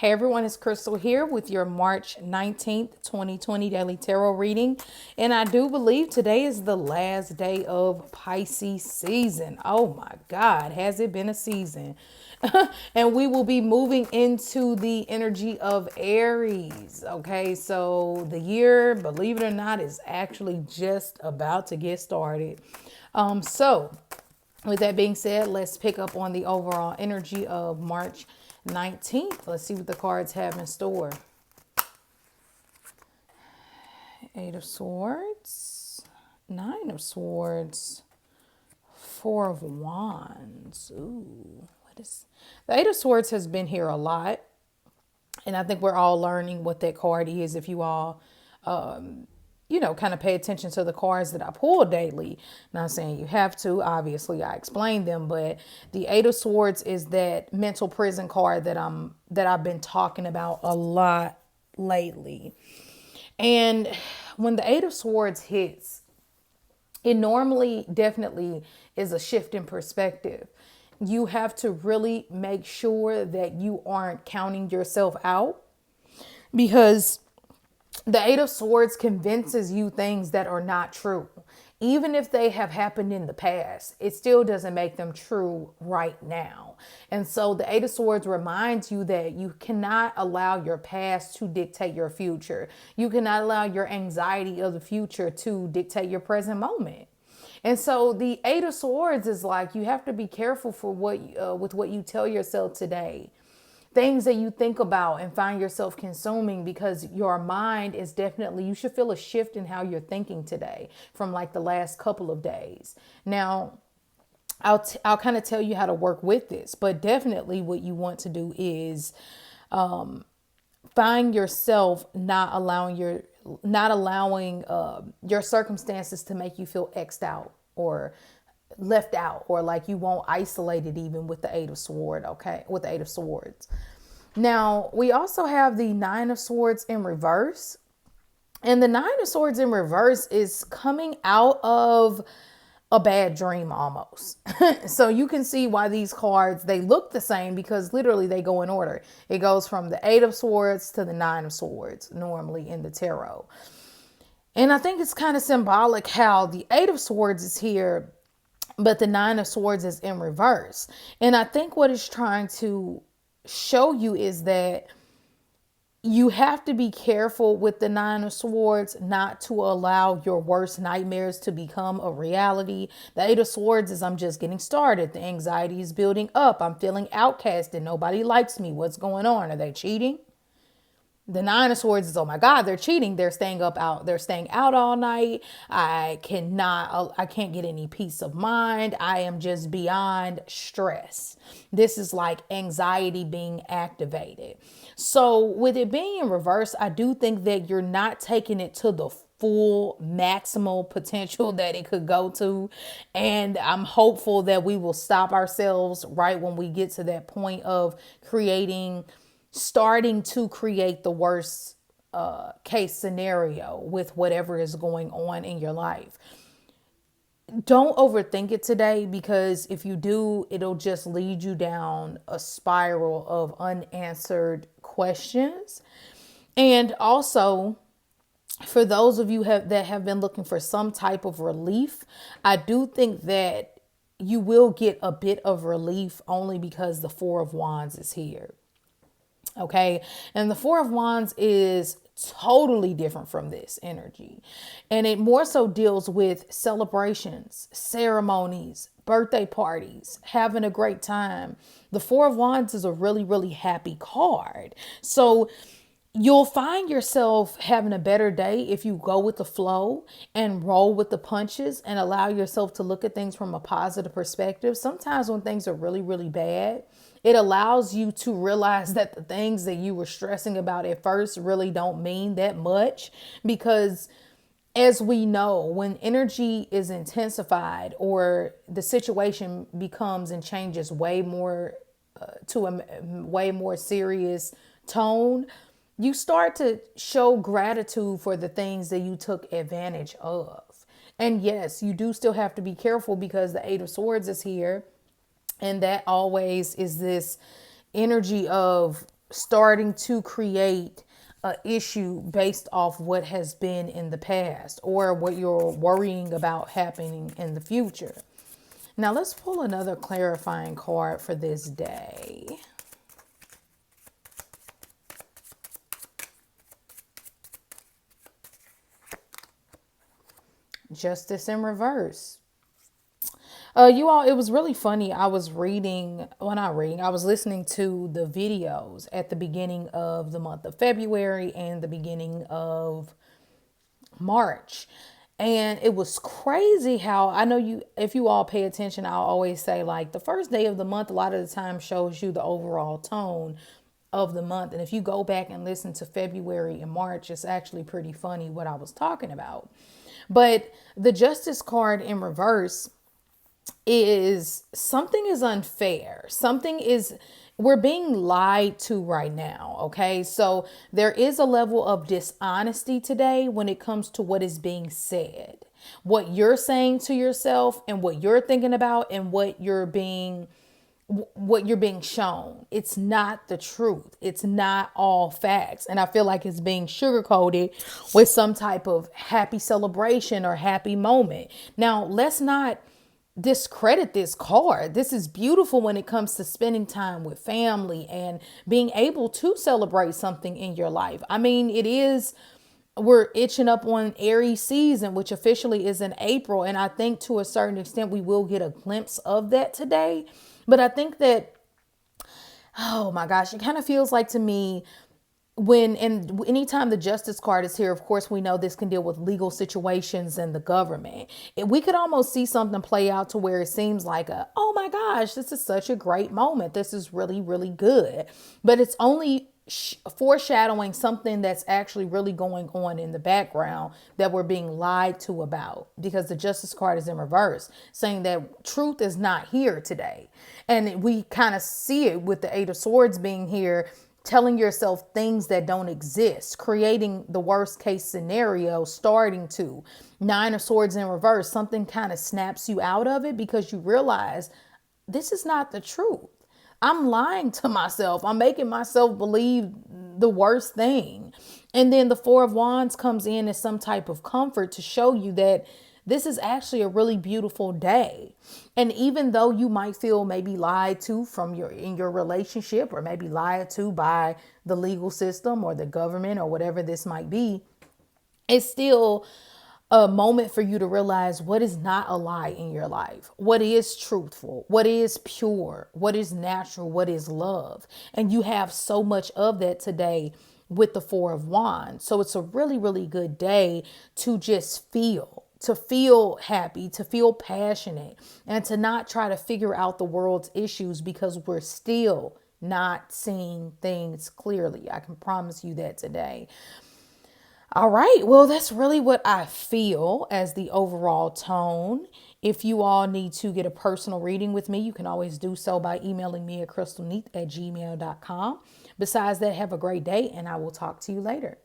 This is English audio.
Hey everyone, it's Crystal here with your March 19th, 2020 daily tarot reading. And I do believe today is the last day of Pisces season. Oh my God, has it been a season? And we will be moving into the energy of Aries. Okay, so the year, believe it or not, is actually just about to get started. So with that being said, let's pick up on the overall energy of March 19th. Let's see what the cards have in store. Eight of Swords, Nine of Swords, Four of Wands. Ooh, what is the Eight of Swords has been here a lot, and I think we're all learning what that card is. If you all kind of pay attention to the cards that I pull daily. Not saying you have to, obviously I explained them, but the Eight of Swords is that mental prison card that I've been talking about a lot lately. And when the Eight of Swords hits, it normally definitely is a shift in perspective. You have to really make sure that you aren't counting yourself out, because the Eight of Swords convinces you things that are not true. Even if they have happened in the past, it still doesn't make them true right now. And so the Eight of Swords reminds you that you cannot allow your past to dictate your future. You cannot allow your anxiety of the future to dictate your present moment. And so the Eight of Swords is like, you have to be careful for with what you tell yourself today. Things that you think about and find yourself consuming, because your mind is definitely, you should feel a shift in how you're thinking today from like the last couple of days. Now, I'll kind of tell you how to work with this, but definitely what you want to do is find yourself not allowing your circumstances to make you feel X'd out or left out, or like you won't isolate it even with the Eight of Swords. Okay, with the Eight of Swords. Now we also have the Nine of Swords in reverse, and the Nine of Swords in reverse is coming out of a bad dream almost. So you can see why these cards, they look the same, because literally they go in order. It goes from the Eight of Swords to the Nine of Swords normally in the tarot. And I think it's kind of symbolic how the Eight of Swords is here, but the Nine of Swords is in reverse. And I think what it's trying to show you is that you have to be careful with the Nine of Swords not to allow your worst nightmares to become a reality. The Eight of Swords is, I'm just getting started. The anxiety is building up. I'm feeling outcasted. Nobody likes me. What's going on? Are they cheating? The Nine of Swords is, oh my God, they're cheating. They're staying out all night. I can't get any peace of mind. I am just beyond stress. This is like anxiety being activated. So with it being in reverse, I do think that you're not taking it to the full maximal potential that it could go to. And I'm hopeful that we will stop ourselves right when we get to that point of starting to create the worst case scenario with whatever is going on in your life. Don't overthink it today, because if you do, it'll just lead you down a spiral of unanswered questions. And also, for those of you that have been looking for some type of relief, I do think that you will get a bit of relief, only because the Four of Wands is here. Okay. And the Four of Wands is totally different from this energy. And it more so deals with celebrations, ceremonies, birthday parties, having a great time. The Four of Wands is a really, really happy card. So you'll find yourself having a better day if you go with the flow and roll with the punches and allow yourself to look at things from a positive perspective. Sometimes when things are really, really bad, it allows you to realize that the things that you were stressing about at first really don't mean that much, because as we know, when energy is intensified or the situation becomes and changes way more to a way more serious tone, you start to show gratitude for the things that you took advantage of. And yes, you do still have to be careful, because the Eight of Swords is here. And that always is this energy of starting to create a issue based off what has been in the past or what you're worrying about happening in the future. Now let's pull another clarifying card for this day. Justice in reverse. You all, it was really funny. I was reading, well, not reading, I was listening to the videos at the beginning of the month of February and the beginning of March. And it was crazy how I know you, if you all pay attention, I'll always say like the first day of the month, a lot of the time shows you the overall tone of the month. And if you go back and listen to February and March, it's actually pretty funny what I was talking about. But the Justice card in reverse is something is unfair. Something is, we're being lied to right now. Okay. So there is a level of dishonesty today when it comes to what is being said, what you're saying to yourself and what you're thinking about and what you're being shown. It's not the truth. It's not all facts. And I feel like it's being sugarcoated with some type of happy celebration or happy moment. Now, let's not discredit this card. This is beautiful when it comes to spending time with family and being able to celebrate something in your life. I mean, it is, we're itching up on Aries season, which officially is in April. And I think to a certain extent, we will get a glimpse of that today. But I think that, oh my gosh, it kind of feels like to me and anytime the Justice card is here, of course, we know this can deal with legal situations and the government. We could almost see something play out to where it seems like oh my gosh, this is such a great moment. This is really, really good. But it's only foreshadowing something that's actually really going on in the background that we're being lied to about, because the Justice card is in reverse, saying that truth is not here today. And we kind of see it with the Eight of Swords being here, telling yourself things that don't exist, creating the worst case scenario, starting to. Nine of Swords in reverse, something kind of snaps you out of it because you realize this is not the truth. I'm lying to myself. I'm making myself believe the worst thing. And then the Four of Wands comes in as some type of comfort to show you that this is actually a really beautiful day. And even though you might feel maybe lied to in your relationship, or maybe lied to by the legal system or the government or whatever this might be, it's still a moment for you to realize what is not a lie in your life, what is truthful, what is pure, what is natural, what is love. And you have so much of that today with the Four of Wands. So it's a really, really good day to just to feel happy, to feel passionate, and to not try to figure out the world's issues because we're still not seeing things clearly. I can promise you that today. All right. Well, that's really what I feel as the overall tone. If you all need to get a personal reading with me, you can always do so by emailing me at crystalneath@gmail.com. Besides that, have a great day and I will talk to you later.